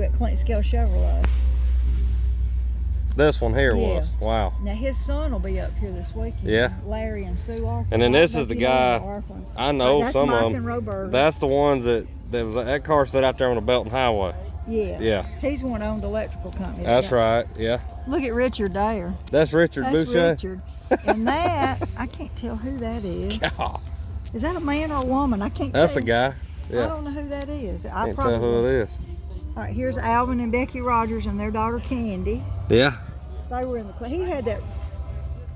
you at Clint Scale Chevrolet. This one here Yeah. was. Wow. Now his son will be up here this weekend. Yeah. Larry and Sue Arfin. And then this is the guy. I know that's some Mike of and them. Roberta. That's the ones that car stood out there on the Belton Highway. Yes. Yeah. He's the one that owned the electrical company. That's right. Yeah. Look at Richard there. That's Richard That's Boucher. Richard. And that, I can't tell who that is. God. Is that a man or a woman? I can't That's tell. a guy. I Yeah. don't know who that is. Can't tell who it is. All right, here's Alvin and Becky Rogers and their daughter Candy. Yeah. They were in the He had that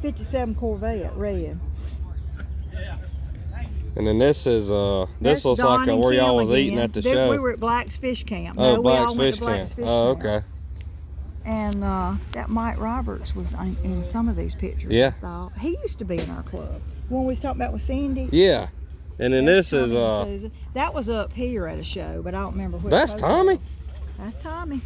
57 Corvette, red. And then this is this That's looks Don like and where y'all Kim was eating again. at the We show. were at Black's Fish Camp. Oh, No, Black's we all went Fish to Black's Camp. Fish Oh, Camp. okay. And that Mike Roberts was in some of these pictures. Yeah. I thought. He used to be in our club. One we was talking about with Cindy. Yeah. And then There's this is Tommy and Susan. That was up here at a show, but I don't remember which. that's hotel. Tommy. That's Tommy.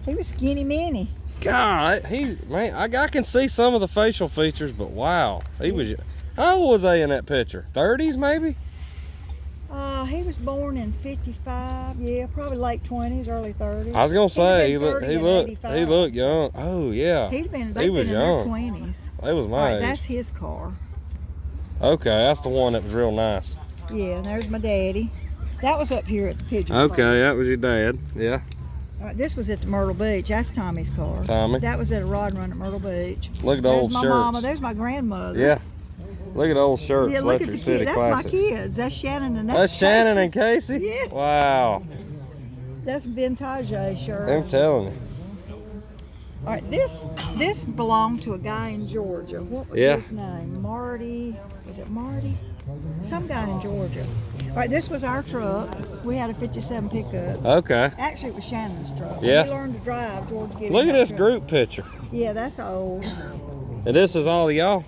He was skinny mini. God, man, I can see some of the facial features, but wow, he was. How old was they in that picture? 30s maybe? He was born in 55. Yeah, probably late 20s, early 30s. I was gonna say he looked 85. young. Oh yeah, He he was in young. their 20s. They was All my right, age. that's his car. Okay, that's the one that was real nice. Yeah, and there's my daddy. That was up here at the Pigeon Okay, Forge. that was your dad. Yeah, All right, this was at the Myrtle Beach. That's Tommy's car. Tommy. That was at a rod run at Myrtle Beach. Look at the There's old my shirts. mama. There's my grandmother. Yeah. Look at the old shirts. Yeah, look at Electric the City kids. That's Classic. my kids. That's Shannon and That's Shannon and Casey. Yeah. Wow. That's vintage shirt. I'm telling you. All right, this belonged to a guy in Georgia. What was Yeah. his name? Marty. Was it Marty? Some guy in Georgia. All right, this was our truck. We had a 57 pickup. Okay. Actually, it was Shannon's truck. Yeah. We learned to drive. George gave Look him at that this truck. group picture. Yeah, that's old. And this is all of y'all?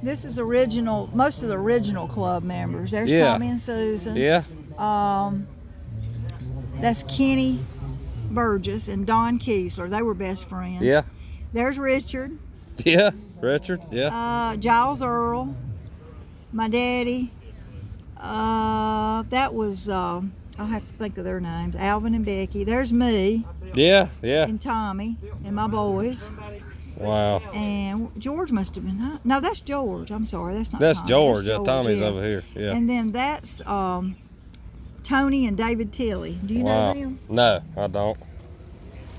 This is original. Most of the original club members. There's Yeah. Tommy and Susan. Yeah. That's Kenny Burgess and Don Kiesler. They were best friends. Yeah. There's Richard. Yeah. Richard. Yeah. Giles Earl. My daddy. That was, I'll have to think of their names. Alvin and Becky. There's me Yeah. Yeah. and Tommy and my boys. Wow. And George must have been, no, that's George. I'm sorry, that's not That's Tommy. George. That's Tommy's yeah. over here. Yeah. And then that's Tony and David Tilley. Do you know them? No, I don't.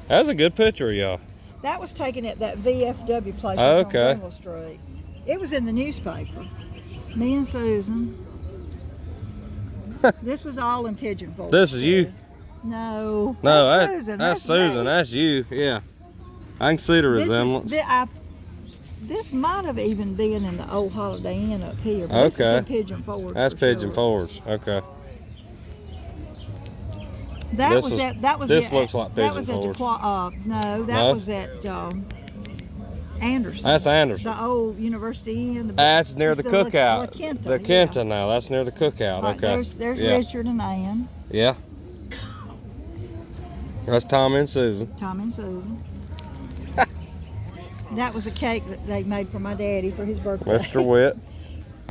That's a good picture of y'all. That was taken at that VFW place Oh, on okay. Greenville Street. It was in the newspaper. Me and Susan. This was all in Pigeon Forge. This is you? No. No, that's Susan. that's Susan. me. That's you. Yeah. I can see the resemblance. This might have even been in the old Holiday Inn up here. But This is Okay. in Pigeon Forge. That's for Pigeon sure. Forge. Okay. That This was is- at. That was this at, looks like That was Pigeon at Forge. no, that No? was at Anderson. That's Anderson. The old University Inn. That's near it's the cookout. La Quinta, The Quinta now. That's near the cookout. Right, Okay. There's yeah. Richard and Ann, Yeah. That's Tommy and Susan. Tom and Susan. That was a cake that they made for my daddy for his birthday. Mr. Witt.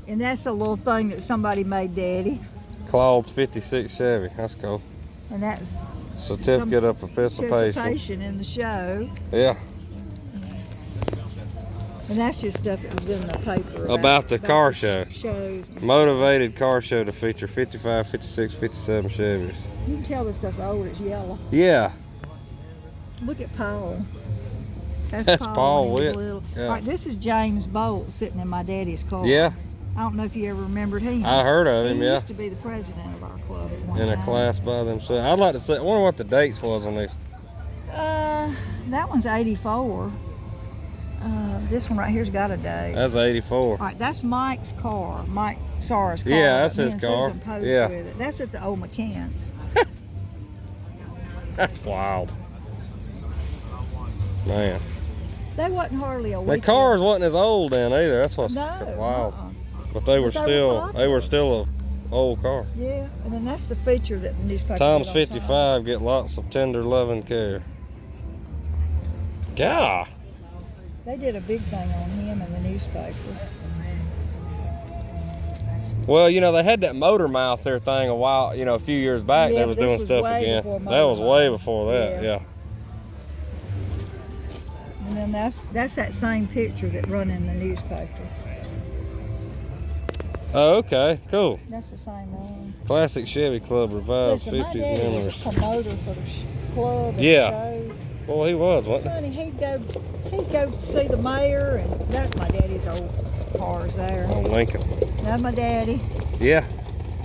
And that's a little thing that somebody made daddy. Claude's 56 Chevy. That's cool. And that's Certificate of participation. participation in the show. Yeah. And that's just stuff that was in the paper. About the car the show. Shows. And Motivated car show to feature 55, 56, 57 Chevys. stuff. You can tell this stuff's old, it's yellow. Yeah. Look at Paul. That's Paul when he was Witt. little. Yeah. All right, this is James Bolt sitting in my daddy's car. Yeah. I don't know if you ever remembered him. I heard of him, He yeah. used to be the president of our club at one In a time. class by themselves. I'd like to see. I wonder what the dates was on these. That one's 84. This one right here's got a date. That's 84. All right, that's Mike's car. Mike Sarah's car. Yeah, that's Me his and car. Susan posed Yeah. with it. That's at the old McCann's. That's wild. Man. They wasn't hardly a The week. cars wasn't as old then either. That's what's No. wild. uh-uh. But they were But they were still a old car. Yeah, and then that's the feature that the newspaper. Tom's did on 55, get lots of tender loving care. God. They did a big thing on him in the newspaper. Well, you know, they had that motor mouth there thing a few years back. Yeah, They was this doing was stuff way again. before That was motor way mouth. before that, yeah. And then that's that same picture that run in the newspaper. Oh, okay, cool. That's the same one. Classic Chevy Club revives Listen, my 50s daddy was memories. a promoter for the club and Yeah. shows. Well, he was, wasn't he? Honey, he'd go see the mayor, and that's my daddy's old cars there. On Lincoln. That's my daddy. Yeah.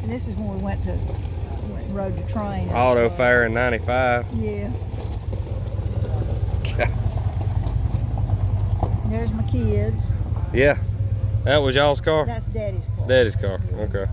And this is when we went and rode the train. Auto fair in 95. Yeah. There's my kids. Yeah. That was y'all's car? That's Daddy's car. Daddy's car, okay.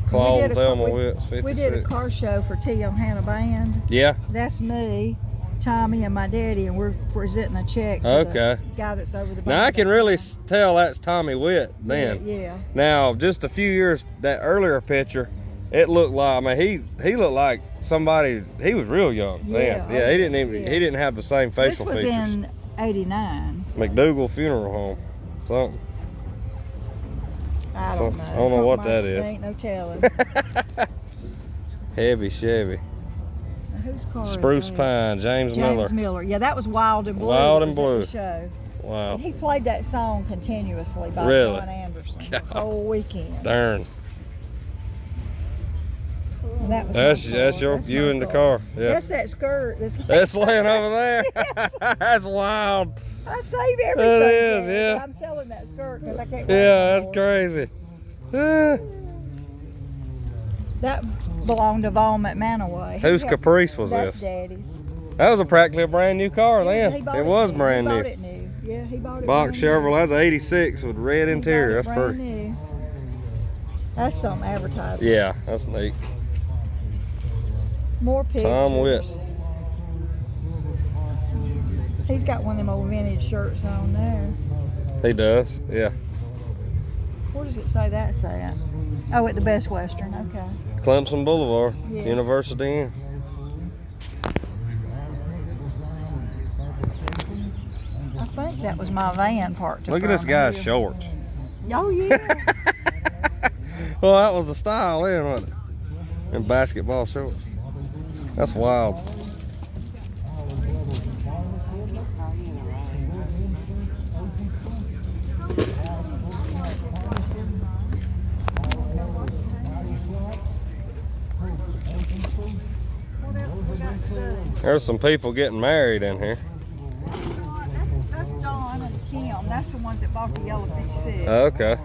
Claude and Thelma Witts, 56. We did a car show for T on Hannah Band. Yeah. That's me, Tommy, and my daddy, and we're presenting a check to the guy that's over the band. Now I can really tell that's Tommy Witt then. Yeah. Now, just a few years, that earlier picture, it looked like, I mean, he looked like somebody, he was real young then. Yeah, he didn't have the same facial features. features. This was in '89. So. McDougal Funeral Home, something. I don't know. I don't know what that is. Ain't no telling. Heavy Chevy. Now, whose car Spruce is that? Pine, James Miller. Miller. Yeah, that was Wild and Blue. Wild and It was Blue. at the show. Wow. And he played that song continuously by Really? John Anderson the whole weekend. Darn. And that was That's you in the car. Yeah. That's that skirt. That's laying over there. That's wild. I save everything. It is, there, yeah. but I'm selling that skirt because I can't. Yeah, that's crazy. That belonged to Vaughn McManaway. Whose Caprice was That's this? Daddy's. That was practically a brand new car then. He bought It was new. brand He new. bought it new. Yeah, he bought it. Box brand new. Chevrolet. That's an '86 with red He interior. bought it That's brand pretty. new. That's some advertisement. Yeah, that's neat. More pictures. Tom Witt. He's got one of them old vintage shirts on there. He does. Yeah. Where does it say that's at? Oh, at the Best Western. Okay. Clemson Boulevard, Yeah. University Inn. I think that was my van parked. in Look at this front of guy's here. shorts. Oh yeah. Well, that was the style then, wasn't it? In basketball shorts. That's wild. What else we got today? There's some people getting married in here. That's Dawn and Kim. That's the ones that bought the yellow P6. Okay.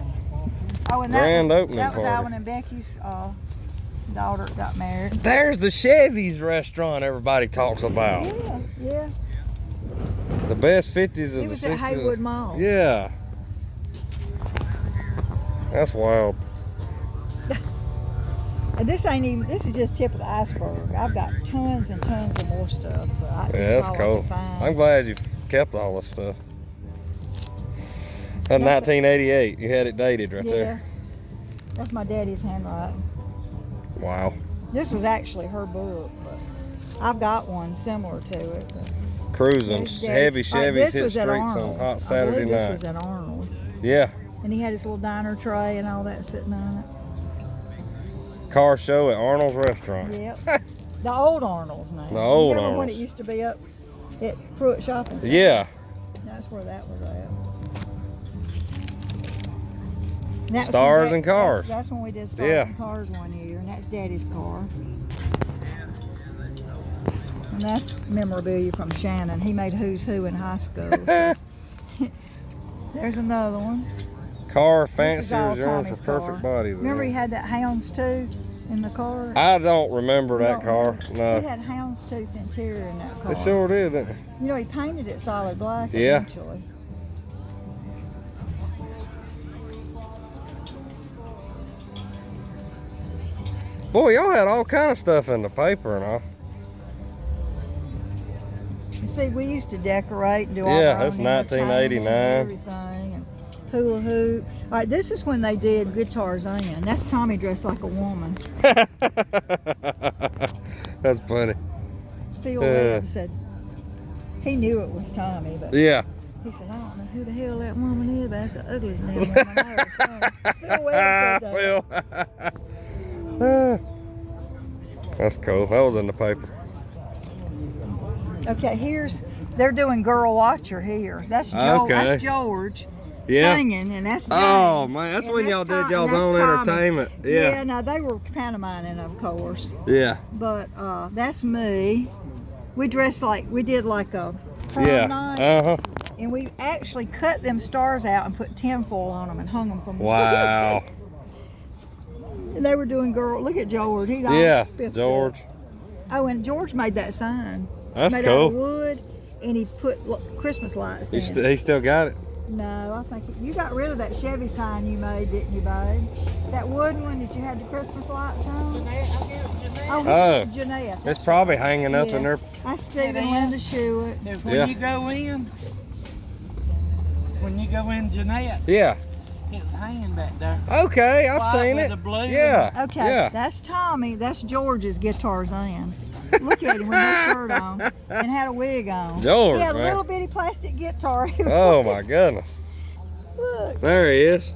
Oh, and Grand that was, opening that was party. Alvin and Becky's daughter got married. There's the Chevy's restaurant everybody talks about. Yeah, yeah. The best 50s of It the was 60s. at Haywood Mall. Yeah. That's wild. And this is just tip of the iceberg. I've got tons and tons of more stuff. But Yeah, that's cool. I'm glad you kept all this stuff. That 1988, you had it dated right there. That's my daddy's handwriting. Wow. This was actually her book, but I've got one similar to it. Cruising, There's Dad. heavy This Chevys hit was at streets on Arnold's. hot I Saturday believe this night. was at Arnold's. Yeah. And he had his little diner tray and all that sitting on it. Car show at Arnold's restaurant. Yep. The old Arnold's now. The old You remember when it Arnold's. used to be up at Pruitt Shopping Center? Yeah. That's where that was at. And that was Stars when and Cars. That's when we did Stars Yeah. and Cars one year, and that's Daddy's car. And that's memorabilia from Shannon. He made Who's Who in high school. So. There's another one. Car This is all fanciers yearn Tommy's for perfect car. bodies. Remember he had that houndstooth in the car? I don't remember You that don't car. remember? He No. had houndstooth interior in that car. It sure did, didn't it? You know, he painted it solid black Yeah. eventually. Boy, y'all had all kind of stuff in the paper and all. You see, we used to decorate and do all Yeah, our that's own entertainment 1989. and everything, and hula hoop. All right, this is when they did Good Tarzan. That's Tommy dressed like a woman. That's funny. Phil Webb said he knew it was Tommy, but Yeah. He said, I don't know who the hell that woman is, but that's the ugliest damn woman I ever saw. Phil Wells said that. Well, that's cool. That was in the paper. Okay, they're doing Girl Watcher here. That's Joe. Okay. That's George. Yeah. Singing, and that's James. Oh man, that's and when y'all did y'all's and own that's Tommy. entertainment. Yeah, Yeah. no, they were pantomiming, of course. Yeah. But that's me. We dressed like we did like a prom Yeah. night, and we actually cut them stars out and put tinfoil on them and hung them from the Wow. ceiling. And they were doing girl. Look at George. He's all Yeah, spiffed George. up. Oh, and George made that sign. That's made cool. out of wood, and he put Christmas lights in. He still got it. No, I think you got rid of that Chevy sign you made, didn't you, babe? That wooden one that you had the Christmas lights on? Oh, Jeanette. It's probably hanging up in there. That's Steve and Linda Shewitt. When you go in, Jeanette, Yeah. it's hanging back there. Okay, I've White seen with it. the blue. Yeah. Okay, Yeah. that's Tommy. That's George's Guitarzan. Look at him with no shirt on and had a wig on. George, He had a man. little bitty plastic guitar. He was Oh looking- my goodness. Look, There he is.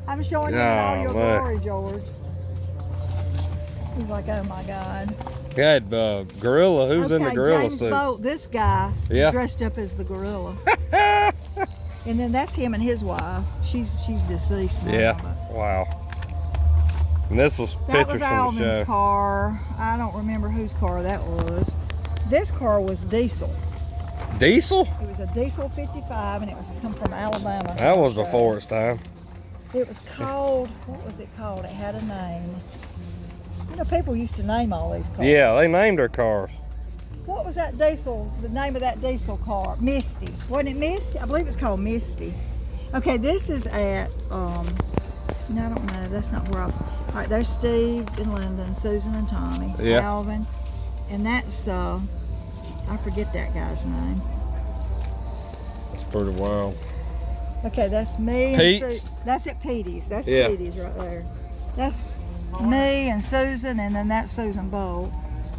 I'm showing him in all Oh, your man. glory, George. He's like, oh my God. Had gorilla. Who's in the Okay, gorilla James suit? Bolt, this guy, Yeah. dressed up as the gorilla. And then that's him and his wife. She's deceased now. Yeah. but- Wow. And this was That pictures was from the Alvin's show. car. I don't remember whose car that was. This car was diesel. Diesel? It was a diesel 55, and it was come from Alabama. That was before its time. It was called, what was it called? It had a name. You know, people used to name all these cars. Yeah, they named their cars. What was that diesel, the name of that diesel car? Misty. Wasn't it Misty? I believe it's called Misty. Okay, this is at, no, I don't know. That's not where all right, there's Steve and Linda and Susan and Tommy. Yeah. Alvin. And that's, I forget that guy's name. That's pretty wild. Okay, that's me. Pete's? That's at Petey's. That's Yeah. Petey's right there. That's me and Susan, and then that's Susan Bolt.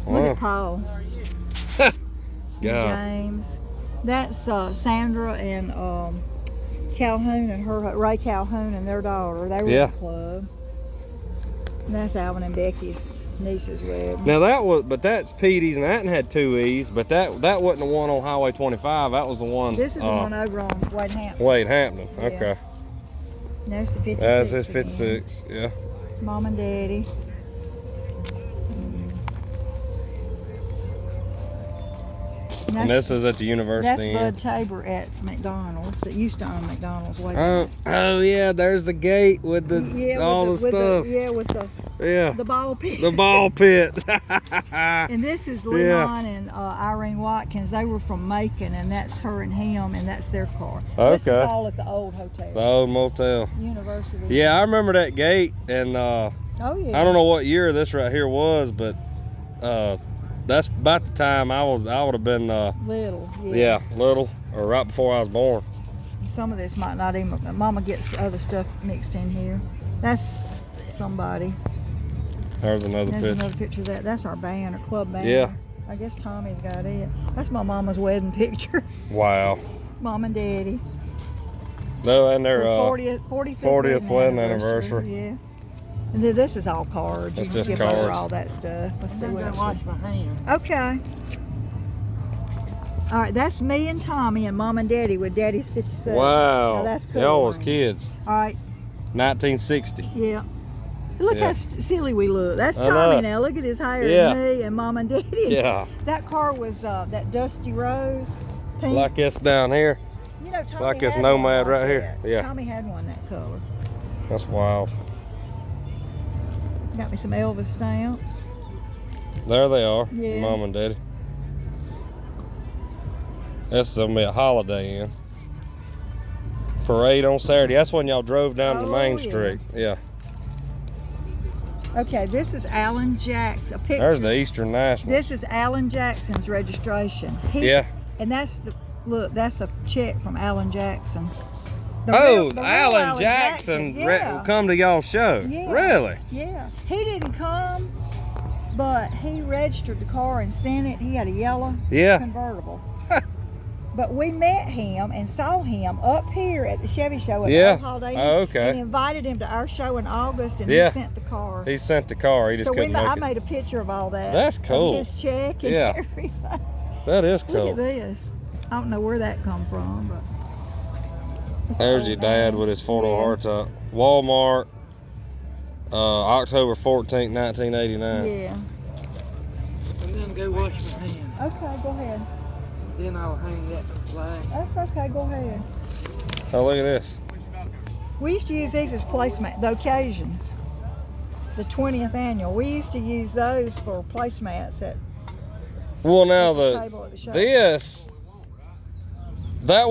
Look Wow. at Paul. God. James. That's Sandra and Calhoun and Ray Calhoun and their daughter. They were Yeah. in the club. And that's Alvin and Becky's niece's wedding. Now that's Petey's, and that had two E's, but that wasn't the one on Highway 25. That was the one. This is the one over on Wade Hampton. Wade Hampton. Yeah. Okay. There's the 56. That's his again. 56. Yeah. Mom and Daddy. And this is at the That's university. Bud Tabor at McDonald's. That used to own McDonald's. Way back. Oh yeah, there's the gate with the Yeah, all with the stuff. with Yeah. the ball pit. The ball pit. And this is Leon and Irene Watkins. They were from Macon, and that's her and him, and that's their car. This is Okay. all at the old hotel. The old motel. University. Yeah, I remember that gate, and Oh yeah. I don't know what year this right here was, but that's about the time I would have been Little. yeah, little, or right before I was born. Some of this might not even. Mama gets other stuff mixed in here. That's somebody. There's another There's picture. another picture of that. That's our band, our club band. Yeah. I guess Tommy's got it. That's my mama's wedding picture. Wow. Mom and Daddy. No, and their 40th wedding anniversary. Yeah. And then this is all cards. That's You can just skip over cards. all that stuff. Let's see I'm what gonna else. wash my hands. Okay. All right, that's me and Tommy and Mom and Daddy with Daddy's 57. Wow. Now that's cool. Y'all was kids. All right, 1960. yeah. Look Yeah. how silly we look. That's I Tommy know. now. Look at his hair. Yeah. Me and Mom and Daddy. Yeah. That car was that dusty rose pink. Like this down here. You know, Tommy like this had Nomad one like right here. that. Yeah. Tommy had one that color. That's wild. Got me some Elvis stamps. There they are. Yeah. Mom and Daddy. That's gonna be a Holiday Inn. Parade on Saturday. That's when y'all drove down to Oh, Main yeah. Street. Yeah. Okay, this is Alan Jackson. A picture. There's the Eastern National. This is Alan Jackson's registration. Yeah. And that's that's a check from Alan Jackson. The real Alan Jackson Yeah. come to y'all's show. Yeah. Really? Yeah. He didn't come, but he registered the car and sent it. He had a yellow Yeah. convertible. But we met him and saw him up here at the Chevy show at Yeah. the Holiday Inn, Oh, okay. and invited him to our show in August, and Yeah. he sent the car. He sent the car. He just So couldn't make I it. made a picture of all that. That's cool. Of his check and Yeah. everything. That is Look cool. at this. I don't know where that come from, but. it's There's old your dad man. with his four-door Yeah. hardtop. Walmart, October 14th, 1989. Yeah. I'm gonna go wash my hands. Okay, go ahead. Then I'll hang that flag. That's okay. Go ahead. Oh, look at this. We used to use these as placemat, the occasions. The 20th annual. We used to use those for placemats at Well, now the table at the show. that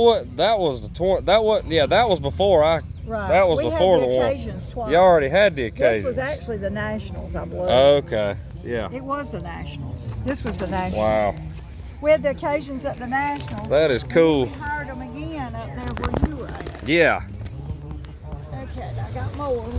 was the 20. That was before I. Right. That was we before had the the one. occasions twice. You already had the This occasion. was actually the Nationals, I believe. Okay. Yeah. It was the Nationals. This was the Nationals. Wow. We had the occasions at the Nationals. That is cool. We hired them again up there where you were at. Yeah. Okay, I got more.